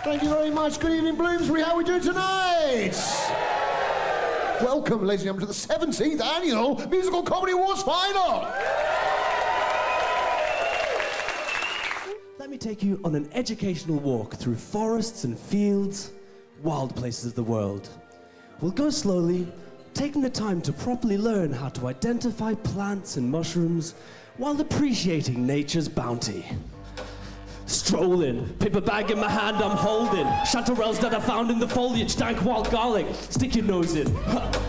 Thank you very much. Good evening, Bloomsbury. How are we doing tonight? Welcome, ladies and gentlemen, to the 17th Annual Musical Comedy Awards Final. Let me take you on an educational walk through forests and fields, wild places of the world. We'll go slowly, taking the time to properly learn how to identify plants and mushrooms while appreciating nature's bounty. Strolling, paper bag in my hand I'm holding, chanterelles that I found in the foliage, dank wild garlic, stick your nose in.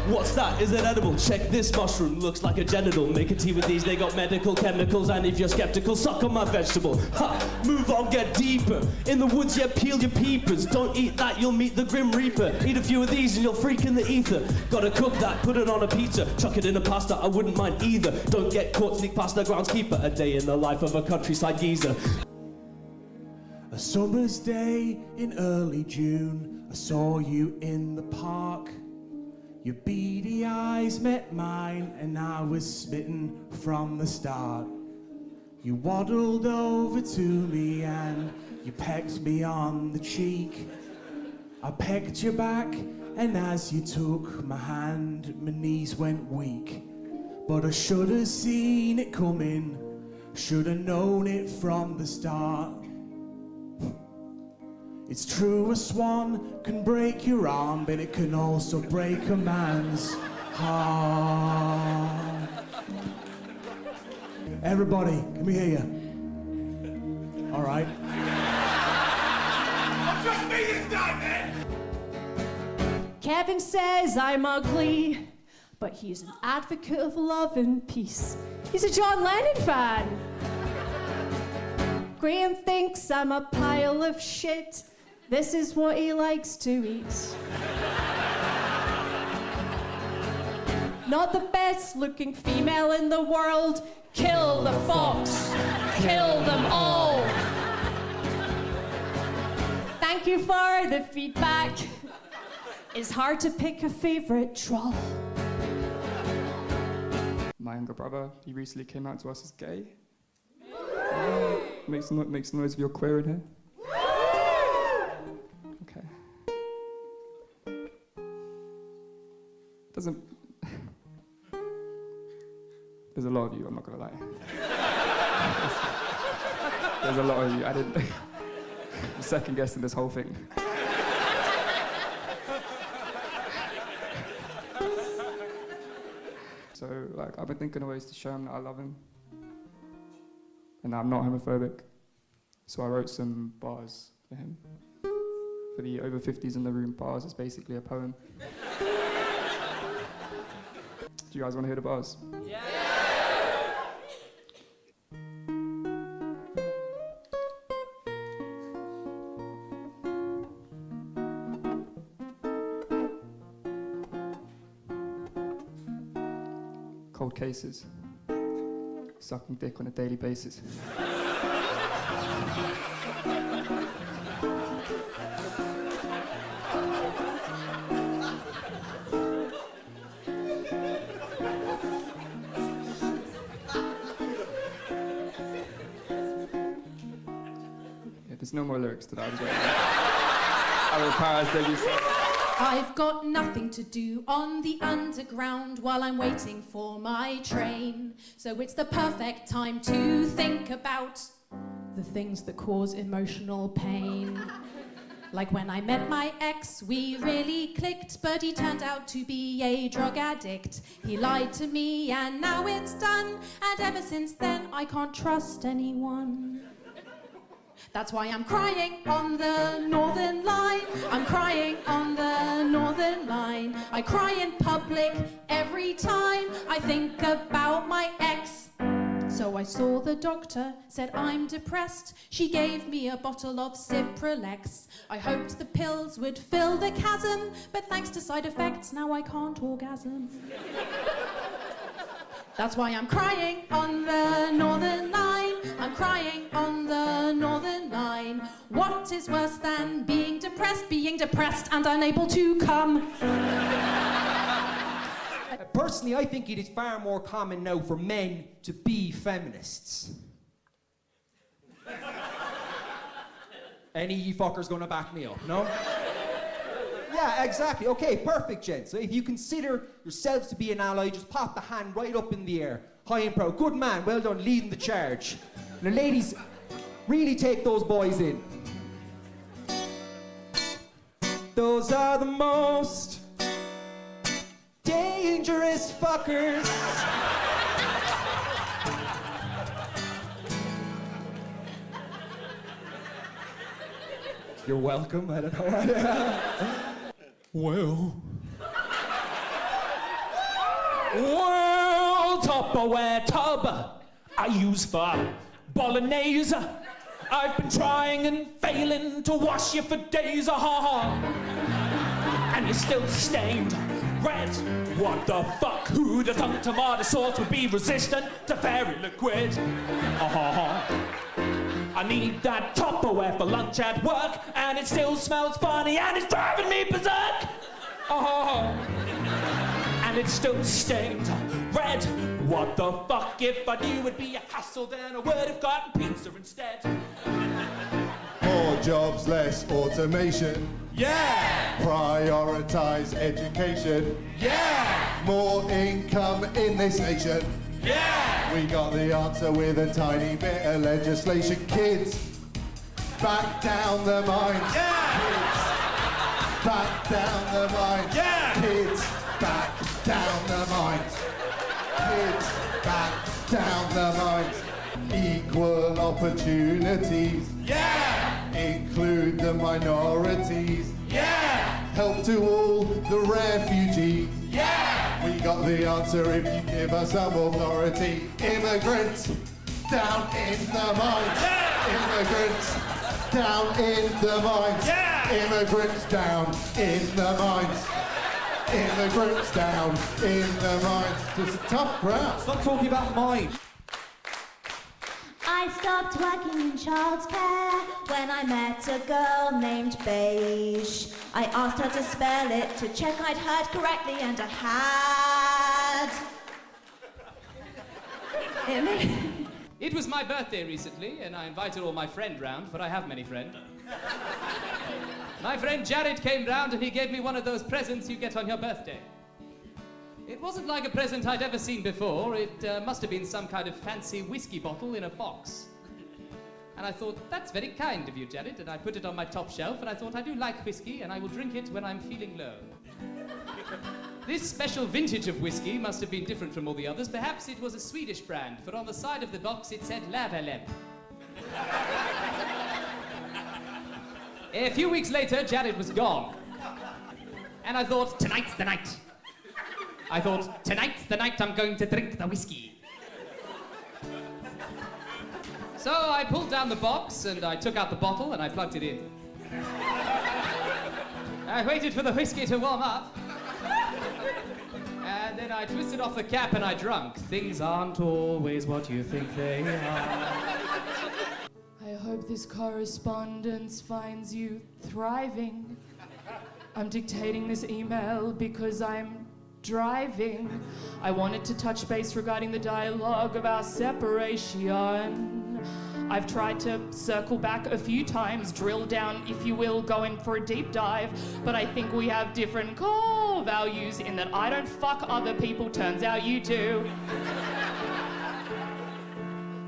What's that? Is it edible? Check this mushroom, looks like a genital. Make a tea with these, they got medical chemicals, and if you're skeptical, suck on my vegetable. Move on, get deeper. In the woods, yeah, peel your peepers. Don't eat that, you'll meet the Grim Reaper. Eat a few of these and you'll freak in the ether. Gotta cook that, put it on a pizza. Chuck it in a pasta, I wouldn't mind either. Don't get caught, sneak past the groundskeeper. A day in the life of a countryside geezer. A summer's day in early June, I saw you in the park. Your beady eyes met mine and I was smitten from the start. You waddled over to me and you pecked me on the cheek. I pecked you back and as you took my hand, my knees went weak. But I should have seen it coming, should have known it from the start. It's true a swan can break your arm, but it can also break a man's heart. Everybody, let me hear you. All right. Just me this time, man! Kevin says I'm ugly, but he's an advocate of love and peace. He's a John Lennon fan. Graham thinks I'm a pile of shit. This is what he likes to eat. Not the best looking female in the world. Kill the fox. Kill them all. Thank you for the feedback. It's hard to pick a favorite troll. My younger brother, he recently came out to us as gay. Makes noise if you're queer in here. Doesn't. There's a lot of you, I'm not gonna lie. There's a lot of you. I didn't. I'm second guessing this whole thing. So, like, I've been thinking of ways to show him that I love him. And that I'm not homophobic. So I wrote some bars for him. For the over 50s in the room, bars is basically a poem. Do you guys want to hear the bars? Yeah! Cold cases. Sucking dick on a daily basis. There's no more lyrics to that. I will pass debut song. I've got nothing to do on the underground while I'm waiting for my train. So it's the perfect time to think about the things that cause emotional pain. Like when I met my ex, we really clicked, but he turned out to be a drug addict. He lied to me and now it's done, and ever since then I can't trust anyone. That's why I'm crying on the Northern Line. I'm crying on the Northern Line. I cry in public every time I think about my ex. So I saw the doctor, said I'm depressed. She gave me a bottle of Cipralex. I hoped the pills would fill the chasm, but thanks to side effects, now I can't orgasm. That's why I'm crying on the Northern Line. I'm crying on the Northern Line. What is worse than being depressed and unable to come? Personally, I think it is far more common now for men to be feminists. Any of you fuckers gonna back me up, no? Yeah, exactly. Okay, perfect, gents. So if you consider yourselves to be an ally, just pop the hand right up in the air. High and proud. Good man, well done, leading the charge. Now, ladies, really take those boys in. Those are the most dangerous fuckers. You're welcome, I don't know. Well, Tupperware tub I use for bolognese. I've been trying and failing to wash you for days, and you're still stained red. What the fuck? Who'd have thunk tomato sauce would be resistant to fairy liquid? I need that Tupperware for lunch at work, and it still smells funny, and it's driving me berserk. And it's still stained red. What the fuck? If I knew it'd be a hassle, then I would have gotten pizza instead. More jobs, less automation. Yeah! Prioritize education. Yeah! More income in this nation. Yeah! We got the answer with a tiny bit of legislation. Kids, back down the mines. Yeah! Kids, back down the mines. Yeah! Kids, back down the mines. Kids, back down the mines. Equal opportunities. Yeah! Include the minorities. Yeah! Help to all the refugees. Yeah! We got the answer if you give us some authority. Immigrants down in the mines. Yeah! Immigrants down in the mines. Yeah! Immigrants down in the mines. Immigrants down in the mines. It's a tough crowd. Stop talking about mine. I stopped working in childcare when I met a girl named Beige. I asked her to spell it to check I'd heard correctly, and I had. It was my birthday recently, and I invited all my friend round, for I have many friends. My friend Jared came round, and he gave me one of those presents you get on your birthday. It wasn't like a present I'd ever seen before. It must have been some kind of fancy whiskey bottle in a box. And I thought, that's very kind of you, Jared, and I put it on my top shelf, and I thought, I do like whiskey, and I will drink it when I'm feeling low. This special vintage of whiskey must have been different from all the others. Perhaps it was a Swedish brand, for on the side of the box it said Lavalem. A few weeks later, Jared was gone. And I thought, tonight's the night. I thought, tonight's the night I'm going to drink the whiskey. So I pulled down the box and I took out the bottle and I plugged it in. I waited for the whiskey to warm up. And then I twisted off the cap and I drunk. Things aren't always what you think they are. I hope this correspondence finds you thriving. I'm dictating this email because I'm driving. I wanted to touch base regarding the dialogue of our separation. I've tried to circle back a few times, drill down, if you will, go in for a deep dive, but I think we have different core values in that I don't fuck other people, turns out you do.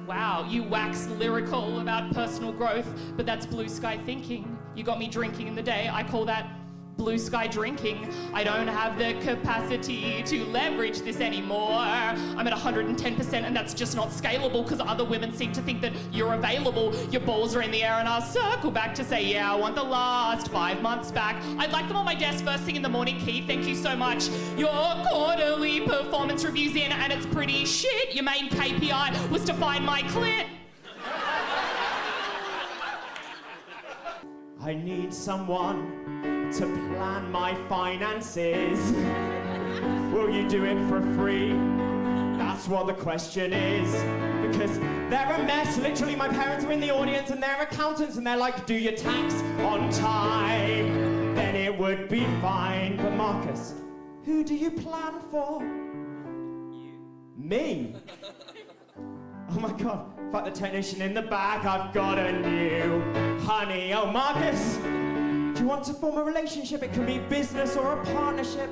Wow, you wax lyrical about personal growth, but that's blue sky thinking. You got me drinking in the day, I call that blue sky drinking. I don't have the capacity to leverage this anymore. I'm at 110% and that's just not scalable because other women seem to think that you're available. Your balls are in the air and I'll circle back to say, yeah, I want the last 5 months back. I'd like them on my desk first thing in the morning, Keith. Thank you so much. Your quarterly performance review's in and it's pretty shit. Your main KPI was to find my clit. I need someone to plan my finances. Will you do it for free? That's what the question is. Because they're a mess. Literally, my parents are in the audience and they're accountants and they're like, do your tax on time. Then it would be fine. But Marcus, who do you plan for? You. Me? Oh my God. In fact, the technician in the back, I've got a new honey. Oh, Marcus, do you want to form a relationship? It can be business or a partnership.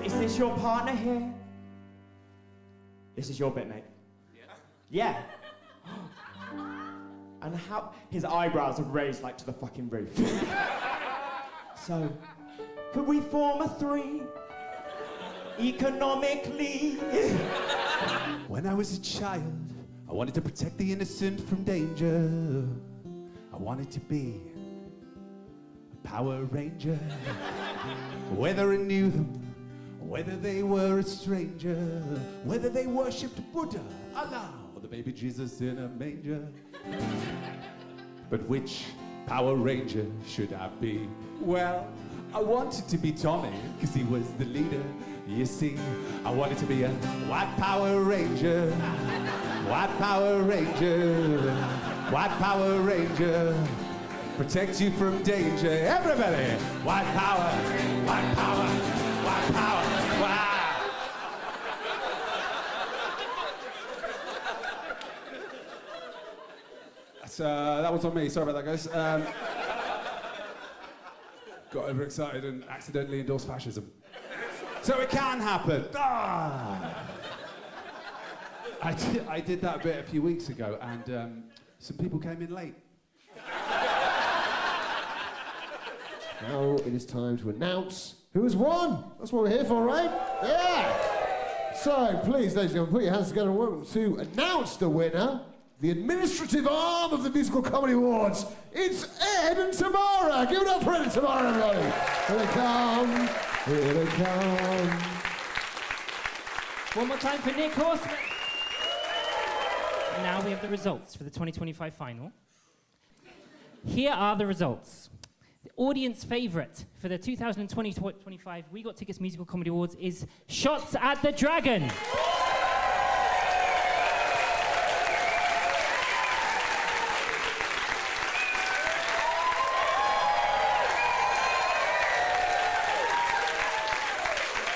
Is this your partner here? This is your bit, mate. Yeah. And how his eyebrows are raised like to the fucking roof. So, could we form a three? Economically. When I was a child, I wanted to protect the innocent from danger. I wanted to be a Power Ranger. Whether I knew them, whether they were a stranger, whether they worshipped Buddha, Allah, or the baby Jesus in a manger. But which Power Ranger should I be? Well, I wanted to be Tommy, because he was the leader. You see, I wanted to be a White Power Ranger. White Power Ranger. White Power Ranger. Protect you from danger. Everybody! White power! White power! White power! Wow! That was on me. Sorry about that, guys. Got overexcited and accidentally endorsed fascism. So it can happen. I did that bit a few weeks ago, and some people came in late. Now it is time to announce who has won. That's what we're here for, right? Yeah. So please, ladies and gentlemen, put your hands together and welcome to announce the winner. The administrative arm of the Musical Comedy Awards. It's Ed and Tamara. Give it up for Ed and Tamara, everybody. Here they come. Here they come. One more time for Nick Horseman. And now we have the results for the 2025 final. Here are the results. The audience favourite for the 2020-25 We Got Tickets Musical Comedy Awards is Shots at the Dragon.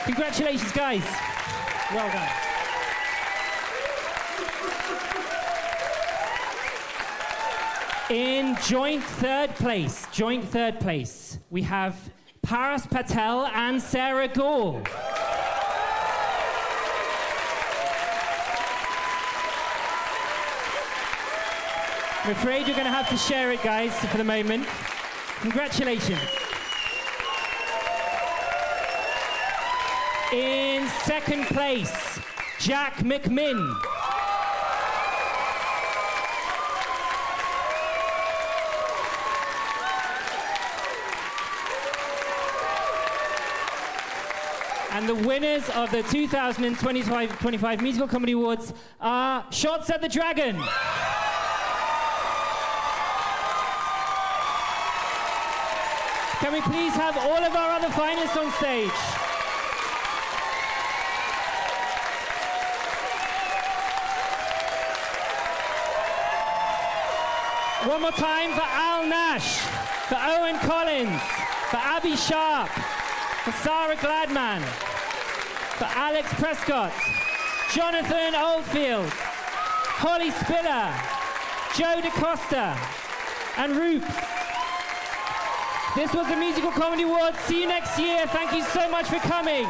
Congratulations, guys. Well done. In joint third place, we have Paras Patel and Sarah Gall. I'm afraid you're going to have to share it, guys, for the moment. Congratulations. In second place, Jack McMinn. And the winners of the 2025 Musical Comedy Awards are Shots at the Dragon. Can we please have all of our other finalists on stage? One more time for Al Nash, for Owen Collins, for Abby Sharp, for Sarah Gladman, for Alex Prescott, Jonathan Oldfield, Holly Spiller, Joe DeCosta, and Roops. This was the Musical Comedy Awards. See you next year. Thank you so much for coming.